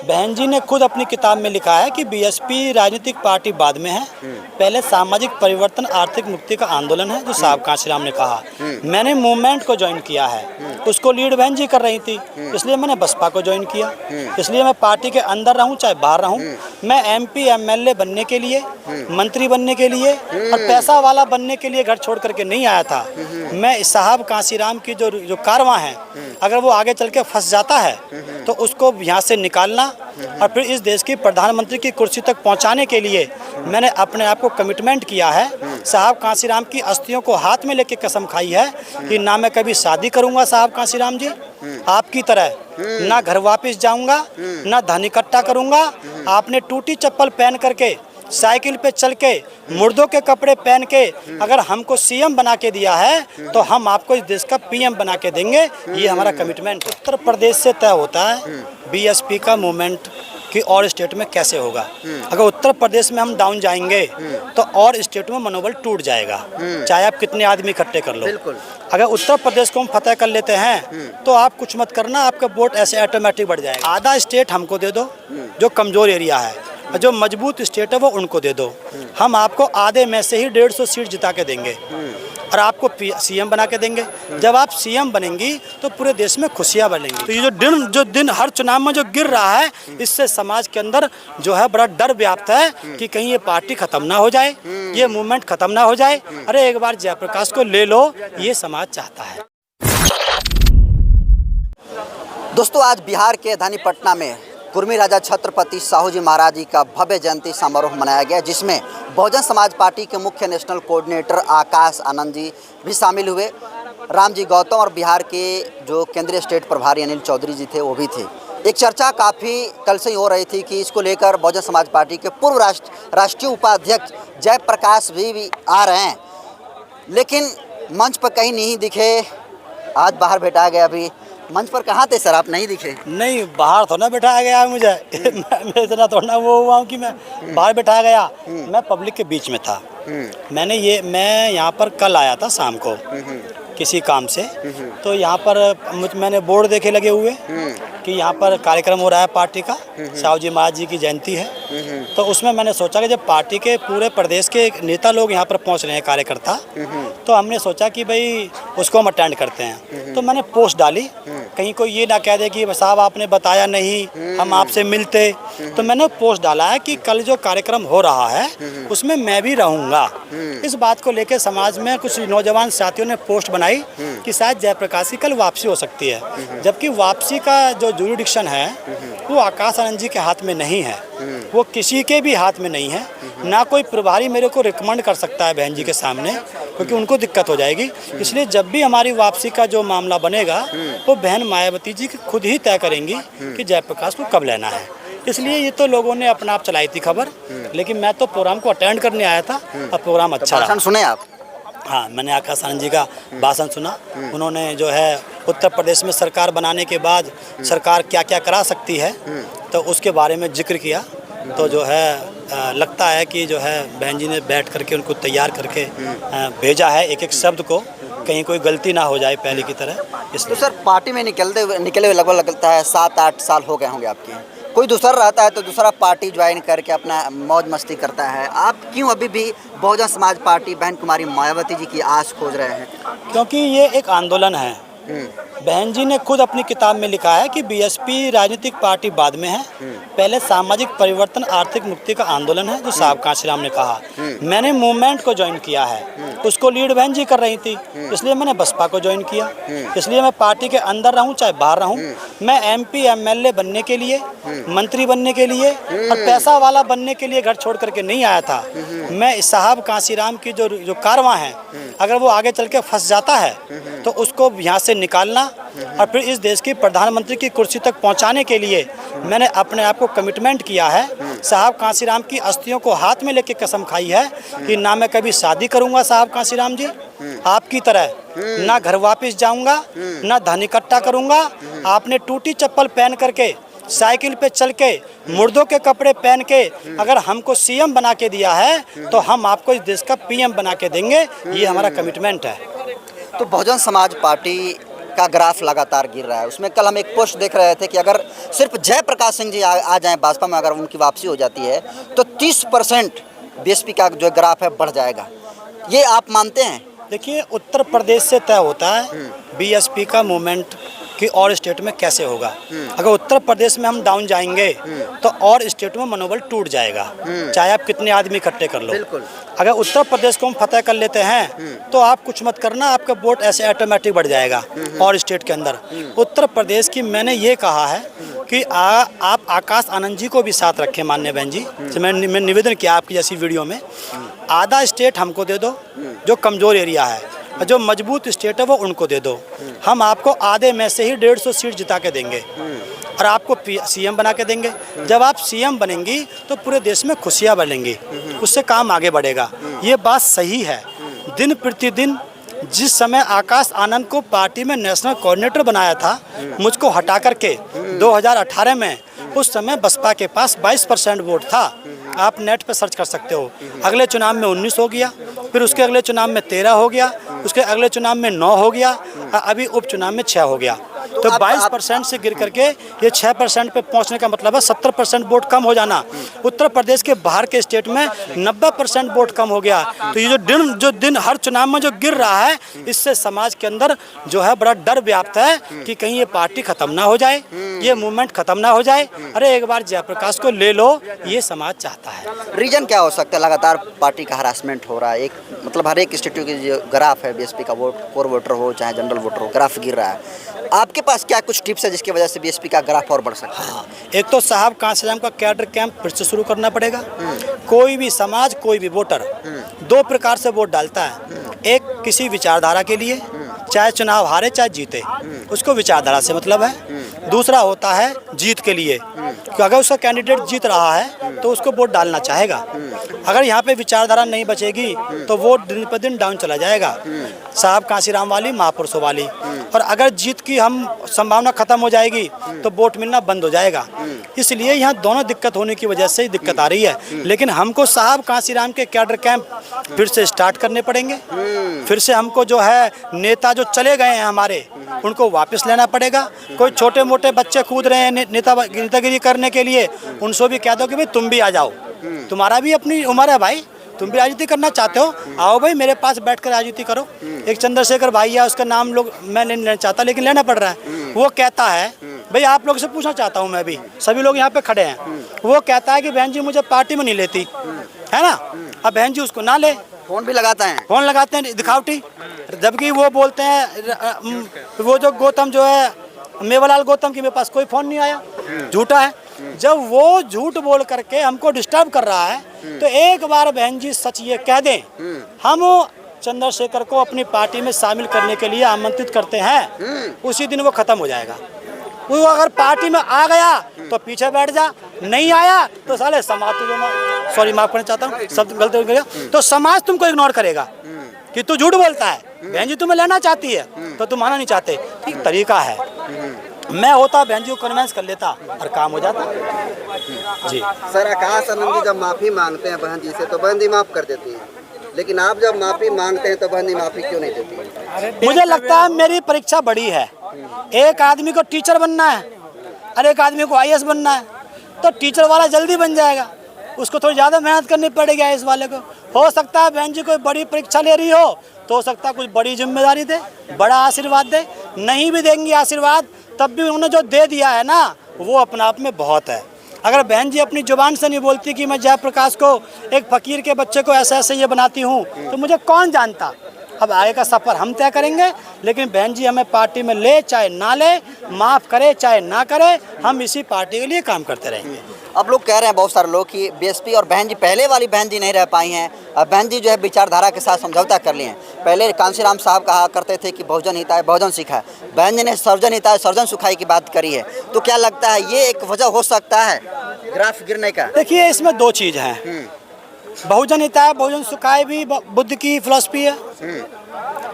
बहन जी ने खुद अपनी किताब में लिखा है कि बीएसपी राजनीतिक पार्टी बाद में है, पहले सामाजिक परिवर्तन आर्थिक मुक्ति का आंदोलन है, जो साहब कांशीराम ने कहा। मैंने मूवमेंट को ज्वाइन किया है, उसको लीड बहन जी कर रही थी, इसलिए मैंने बसपा को ज्वाइन किया। इसलिए मैं पार्टी के अंदर रहूं चाहे बाहर रहूं, मैं एमपी एमएलए बनने के लिए, मंत्री बनने के लिए और पैसा वाला बनने के लिए घर छोड़ करके नहीं आया था। मैं साहब कांशीराम की जो कारवां है, अगर वो आगे चल के फंस जाता है तो उसको यहाँ से निकालना और फिर इस देश की प्रधानमंत्री की कुर्सी तक पहुँचाने के लिए मैंने अपने आप को कमिटमेंट किया है। साहब कांशीराम की अस्थियों को हाथ में लेके कसम खाई है कि ना मैं कभी शादी करूँगा साहब कांशीराम जी आपकी तरह, ना घर वापस जाऊँगा, ना धन इकट्ठा करूँगा। आपने टूटी चप्पल पहन करके, साइकिल पे चल के, मुर्दों के कपड़े पहन के अगर हमको सीएम बना के दिया है तो हम आपको इस देश का पीएम बना के देंगे। ये हमारा कमिटमेंट उत्तर प्रदेश से तय होता है बीएसपी का मूवमेंट कि और स्टेट में कैसे होगा। अगर उत्तर प्रदेश में हम डाउन जाएंगे तो और स्टेट में मनोबल टूट जाएगा, चाहे आप कितने आदमी इकट्ठे कर लो। अगर उत्तर प्रदेश को हम फतेह कर लेते हैं तो आप कुछ मत करना, आपका वोट ऐसे ऑटोमेटिक बढ़ जाएगा। आधा स्टेट हमको दे दो जो कमज़ोर एरिया है, जो मजबूत स्टेट है वो उनको दे दो। हम आपको आधे में से ही 150 सीट जिता के देंगे और आपको सीएम बना के देंगे। जब आप सीएम बनेंगी तो पूरे देश में खुशियां बढ़ेंगी। तो ये जो दिन हर चुनाव में जो गिर रहा है, इससे समाज के अंदर जो है बड़ा डर व्याप्त है कि कहीं ये पार्टी खत्म ना हो जाए, ये मूवमेंट खत्म ना हो जाए। अरे एक बार जयप्रकाश को ले लो, ये समाज चाहता है। दोस्तों, आज बिहार के राजधानी पटना में कुर्मी राजा छत्रपति साहू जी महाराज जी का भव्य जयंती समारोह मनाया गया, जिसमें बहुजन समाज पार्टी के मुख्य नेशनल कोऑर्डिनेटर आकाश आनंद जी भी शामिल हुए, रामजी गौतम और बिहार के जो केंद्रीय स्टेट प्रभारी अनिल चौधरी जी थे वो भी थे। एक चर्चा काफ़ी कल से ही हो रही थी कि इसको लेकर बहुजन समाज पार्टी के पूर्व राष्ट्रीय उपाध्यक्ष जयप्रकाश भी आ रहे हैं, लेकिन मंच पर कहीं नहीं दिखे। आज बाहर बैठा गया, अभी मंच पर कहाँ थे सर, आप नहीं दिखे? नहीं, बाहर थोड़ा बैठाया गया है मुझे मैं इतना थोड़ा वो हुआ हूँ कि मैं बाहर बैठाया गया। मैं पब्लिक के बीच में था। मैं यहाँ पर कल आया था शाम को किसी काम से, तो यहाँ पर मैंने बोर्ड देखे लगे हुए कि यहाँ पर कार्यक्रम हो रहा है पार्टी का, साहू जी महाराज जी की जयंती है। तो उसमें मैंने सोचा कि जब पार्टी के पूरे प्रदेश के नेता लोग यहाँ पर पहुँच रहे हैं, कार्यकर्ता, तो हमने सोचा कि भाई उसको हम अटेंड करते हैं। तो मैंने पोस्ट डाली, कहीं कोई ये ना कह दे कि साहब आपने बताया नहीं, हम आपसे मिलते। तो मैंने पोस्ट डाला है कि कल जो कार्यक्रम हो रहा है उसमें मैं भी रहूँगा। इस बात को लेकर समाज में कुछ नौजवान साथियों ने पोस्ट बनाई कि शायद जयप्रकाश की कल वापसी हो सकती है, जबकि वापसी का जो जुरिडिक्शन है वो आकाश आनंद जी के हाथ में नहीं है, वो किसी के भी हाथ में नहीं है। ना कोई प्रभारी मेरे को रिकमेंड कर सकता है बहन जी के सामने, क्योंकि उनको दिक्कत हो जाएगी। इसलिए जब भी हमारी वापसी का जो मामला बनेगा वो बहन मायावती जी खुद ही तय करेंगी कि जयप्रकाश को कब लेना है। इसलिए ये तो लोगों ने अपना आप चलाई थी खबर, लेकिन मैं तो प्रोग्राम को अटेंड करने आया था और प्रोग्राम अच्छा रहा। सुने आप? हाँ, मैंने आकाश आनंद जी का भाषण सुना। उन्होंने जो है उत्तर प्रदेश में सरकार बनाने के बाद सरकार क्या क्या करा सकती है तो उसके बारे में जिक्र किया। तो जो है लगता है कि जो है बहन जी ने बैठ करके उनको तैयार करके भेजा है एक एक शब्द को, कहीं कोई गलती ना हो जाए पहले की तरह। इसलिए तो सर, पार्टी में निकले हुए लगभग लगता है 7-8 साल हो गए होंगे आपके। कोई दूसरा रहता है तो दूसरा पार्टी ज्वाइन करके अपना मौज मस्ती करता है, आप क्यों अभी भी बहुजन समाज पार्टी बहन कुमारी मायावती जी की आस खोज रहे हैं? क्योंकि ये एक आंदोलन है। बहन जी ने खुद अपनी किताब में लिखा है कि बीएसपी राजनीतिक पार्टी बाद में है, पहले सामाजिक परिवर्तन आर्थिक मुक्ति का आंदोलन है, जो साहब कांशीराम ने कहा। मैंने मूवमेंट को ज्वाइन किया है, उसको लीड बहन जी कर रही थी, इसलिए मैंने बसपा को ज्वाइन किया। इसलिए मैं पार्टी के अंदर रहूं चाहे बाहर रहूं, मैं एमपी एमएलए बनने के लिए, मंत्री बनने के लिए और पैसा वाला बनने के लिए घर छोड़ करके नहीं आया था। मैं साहब कांशीराम की जो कारवां है, अगर वो आगे चल के फंस जाता है तो उसको यहाँ से निकालना और फिर इस देश की प्रधानमंत्री की कुर्सी तक पहुंचाने के लिए मैंने अपने आप को कमिटमेंट किया है। साहब कांशीराम की अस्थियों को हाथ में लेके कसम खाई है कि ना मैं कभी शादी करूंगा साहब कांशीराम जी आपकी तरह, ना घर वापस जाऊंगा, ना धन इकट्ठा करूंगा। आपने टूटी चप्पल पहन करके, साइकिल पे चल के, मुर्दों के कपड़े पहन के अगर हमको सीएम बना के दिया है तो हम आपको इस देश का पीएम बना के देंगे। ये हमारा कमिटमेंट है। तो बहुजन समाज पार्टी का ग्राफ लगातार गिर रहा है। उसमें कल हम एक पोस्ट देख रहे थे कि अगर सिर्फ जयप्रकाश सिंह जी आ जाएं भाजपा में, अगर उनकी वापसी हो जाती है तो 30% बीएसपी का जो ग्राफ है बढ़ जाएगा। ये आप मानते हैं? देखिए, उत्तर प्रदेश से तय होता है बीएसपी का मूवमेंट कि और स्टेट में कैसे होगा। अगर उत्तर प्रदेश में हम डाउन जाएंगे तो और स्टेट में मनोबल टूट जाएगा, चाहे आप कितने आदमी इकट्ठे कर लो। बिल्कुल। अगर उत्तर प्रदेश को हम फतेह कर लेते हैं तो आप कुछ मत करना, आपका वोट ऐसे ऑटोमेटिक बढ़ जाएगा और स्टेट के अंदर। उत्तर प्रदेश की मैंने ये कहा है कि आप आकाश आनंद जी को भी साथ रखें, माननीय बहन जी से मैं निवेदन किया आपकी जैसी वीडियो में। आधा स्टेट हमको दे दो जो कमज़ोर एरिया है, जो मजबूत स्टेट है वो उनको दे दो। हम आपको आधे में से ही 150 सीट जिता के देंगे और आपको सीएम बना के देंगे। जब आप सीएम बनेंगी तो पूरे देश में खुशियाँ बढ़ेंगी, उससे काम आगे बढ़ेगा। ये बात सही है। दिन प्रतिदिन जिस समय आकाश आनंद को पार्टी में नेशनल कोऑर्डिनेटर बनाया था, मुझको हटा करके 2018 में, उस समय बसपा के पास 22% वोट था। आप नेट पे सर्च कर सकते हो। अगले चुनाव में 19 हो गया, फिर उसके अगले चुनाव में 13 हो गया, उसके अगले चुनाव में 9 हो गया, अभी उपचुनाव में 6 हो गया। तो 22% से गिर करके ये 6% पे पहुंचने का मतलब है 70% वोट कम हो जाना। उत्तर प्रदेश के बाहर के स्टेट में 90% वोट कम हो गया। तो ये जो दिन हर चुनाव में जो गिर रहा है, इससे समाज के अंदर जो है बड़ा डर व्याप्त है कि कहीं ये पार्टी खत्म ना हो जाए, ये मूवमेंट खत्म ना हो जाए। अरे एक बार जयप्रकाश को ले लो, ये समाज चाहता है। रीजन क्या हो सकता है? लगातार पार्टी का हरासमेंट हो रहा है। एक मतलब हर एक स्टेट की जो ग्राफ है बीएसपी का, वोट कोर वोटर हो चाहे जनरल वोटर हो, ग्राफ गिर रहा है। आपके पास क्या कुछ टिप्स है जिसकी वजह से बीएसपी का ग्राफ और बढ़ सकता है? एक तो साहब कांसीराम का कैडर कैंप फिर से शुरू करना पड़ेगा। कोई भी समाज, कोई भी वोटर 2 प्रकार से वोट डालता है। एक किसी विचारधारा के लिए, चाहे चुनाव हारे चाहे जीते, उसको विचारधारा से मतलब है। दूसरा होता है जीत के लिए, कि अगर उसका कैंडिडेट जीत रहा है तो उसको वोट डालना चाहेगा। अगर यहाँ पे विचारधारा नहीं बचेगी तो वोट दिन पर दिन डाउन चला जाएगा, साहब कांसीराम वाली, महापुरुषों वाली। और अगर जीत की हम संभावना खत्म हो जाएगी तो वोट मिलना बंद हो जाएगा। इसलिए यहाँ दोनों दिक्कत होने की वजह से ही दिक्कत आ रही है। लेकिन हमको साहब कांसीराम के कैडर कैंप फिर से स्टार्ट करने पड़ेंगे। फिर से हमको जो है नेता जो चले गए हैं हमारे, उनको वापस लेना पड़ेगा। कोई छोटे मोटे बच्चे कूद रहे हैं नेतागिरी करने के लिए, उनसे भी कह दो कि भाई तुम भी आ जाओ, तुम्हारा भी अपनी उम्र है भाई, तुम भी राजनीति करना चाहते हो, आओ भाई मेरे पास बैठकर राजनीति करो। एक चंद्रशेखर भाई है, उसका नाम लोग मैं नहीं लेना चाहता लेकिन लेना पड़ रहा है। वो कहता है, भाई आप लोग से पूछना चाहता हूँ मैं भी, सभी लोग यहाँ पे खड़े हैं, वो कहता है कि बहन जी मुझे पार्टी में नहीं लेती है ना। अब बहन जी उसको ना ले, फोन भी लगाता है, फोन लगाते हैं दिखावटी, जबकि वो बोलते हैं वो जो गौतम जो है मेवालाल गौतम की मेरे पास कोई फोन नहीं आया, झूठा है। जब वो झूठ बोल करके हमको डिस्टर्ब कर रहा है तो एक बार बहन जी सच ये कह दें, हम चंद्रशेखर को अपनी पार्टी में शामिल करने के लिए आमंत्रित करते हैं, उसी दिन वो खत्म हो जाएगा। वो अगर पार्टी में आ गया तो पीछे बैठ जा, नहीं आया तो साले समाज तुझे, सॉरी माफ करना चाहता हूँ शब्द गलत हो गया, तो समाज तुमको इग्नोर करेगा कि तू झूठ बोलता है। बहन जी तुम्हें लेना चाहती है तो तुम आना नहीं चाहते, एक तरीका है। मैं होता बहन जी को कन्वेंस कर लेता और काम हो जाता जी। सर, आकाश आनंद जी जब माफ़ी मांगते हैं बहन जी से तो बहन जी माफ़ कर देती हैं, लेकिन आप जब माफ़ी मांगते हैं तो बहन जी माफ़ी क्यों नहीं देती है? मुझे लगता है मेरी परीक्षा बड़ी है। एक आदमी को टीचर बनना है और एक आदमी को आईएएस बनना है, तो टीचर वाला जल्दी बन जाएगा, उसको थोड़ी ज़्यादा मेहनत करनी पड़ेगी आईएएस वाले को। हो सकता है बहन जी कोई बड़ी परीक्षा ले रही हो तो हो सकता है कुछ बड़ी जिम्मेदारी दे, बड़ा आशीर्वाद दे। नहीं भी देंगी आशीर्वाद तब भी उन्होंने जो दे दिया है ना, वो अपने आप में बहुत है। अगर बहन जी अपनी जुबान से नहीं बोलती कि मैं जयप्रकाश को, एक फकीर के बच्चे को ऐसे ऐसे ये बनाती हूँ, तो मुझे कौन जानता। अब आगे का सफ़र हम तय करेंगे, लेकिन बहन जी हमें पार्टी में ले चाहे ना ले, माफ़ करे चाहे ना करे, हम इसी पार्टी के लिए काम करते रहेंगे। अब लोग कह रहे हैं बहुत सारे लोग कि बीएसपी और बहन जी पहले वाली बहन जी नहीं रह पाई हैं। अब बहन जी जो है विचारधारा के साथ समझौता कर लिए हैं। पहले कांसीराम साहब कहा करते थे कि बहुजन हिताय बहुजन सुखाय, बहन जी ने सर्वजन हिताय सर्वजन सुखाय की बात करी है। तो क्या लगता है ये एक वजह हो सकता है ग्राफ गिरने का? देखिए इसमें 2 चीज़ हैं, बहुजन हिताय बहुजन सुखाय भी बुद्ध की फिलॉसफी है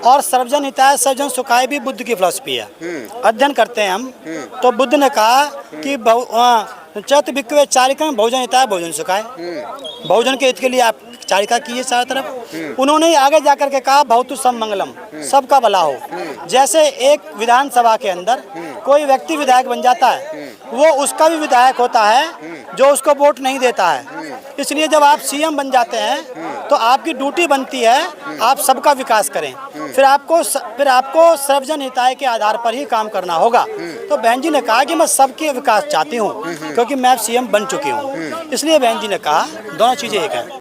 और सर्वजन हिताय सर्वजन सुखाय भी बुद्ध की फिलॉसफी है। अध्ययन करते हैं हम तो बुद्ध ने कहा कि चत बिक्वे चारिकम बहुजन हिताय बहुजन सुखाय, बहुजन के हित के लिए आप चारिका की है चारों तरफ। उन्होंने आगे जाकर के कहा भवतु सब मंगलम, सबका भला हो। जैसे एक विधानसभा के अंदर कोई व्यक्ति विधायक बन जाता है, वो उसका भी विधायक होता है जो उसको वोट नहीं देता है। इसलिए जब आप सीएम बन जाते हैं तो आपकी ड्यूटी बनती है आप सबका विकास करें, फिर आपको सर्वजन हिताय के आधार पर ही काम करना होगा। तो बहन जी ने कहा कि मैं सबके विकास चाहती हूँ, क्योंकि मैं सीएम बन चुकी हूँ। इसलिए बहन जी ने कहा दोनों चीज़ें एक है।